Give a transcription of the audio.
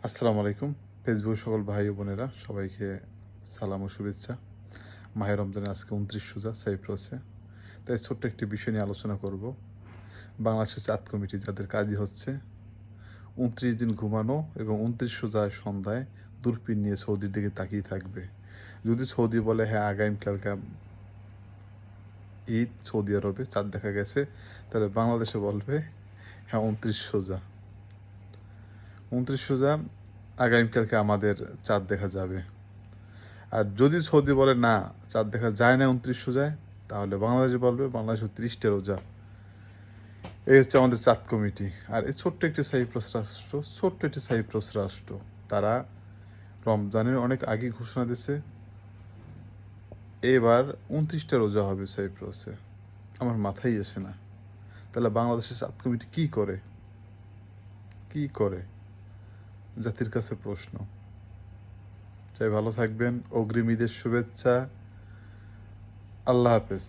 আসসালামু আলাইকুম। ফেসবুক সকল ভাই ও বোনেরা সবাইকে সালাম ও শুভেচ্ছা। মাহে রমজানের আজকে ২৯ রোজা সাইপ্রাসে। তাই ছোট্ট একটি বিষয় নিয়ে আলোচনা করব। বাংলাদেশের চাঁদ কমিটি যাদের কাজই হচ্ছে ২৯ দিন ঘুমানো এবং ২৯ রোজার সন্ধ্যায় দূরবীন নিয়ে সৌদির দিকে তাকিয়ে থাকবে। যদি সৌদি বলে হ্যাঁ আগামীকালকে ঈদ, সৌদি আরবে চাঁদ দেখা গেছে, তাহলে বাংলাদেশে বলবে হ্যাঁ ২৯ রোজা। ২৯ রোজা আগামীকালকে আমাদের চাঁদ দেখা যাবে। আর যদি সৌদি বলে না চাঁদ দেখা যায় না ২৯ রোজায়, তাহলে বাংলাদেশে বলবে বাংলাদেশ ৩০টা রোজা। এই হচ্ছে আমাদের চাঁদ কমিটি। আর এই ছোট্ট একটি সাইপ্রাস রাষ্ট্র, তারা রমজানের অনেক আগে ঘোষণা দিছে এবার ২৯টা রোজা হবে সাইপ্রাসে। আমার মাথায় আসে না, তাহলে বাংলাদেশের চাঁদ কমিটি কি করে জাতির কাছে প্রশ্ন। চাই ভালো থাকবেন, অগ্রিম ঈদের শুভেচ্ছা। আল্লাহ হাফেজ।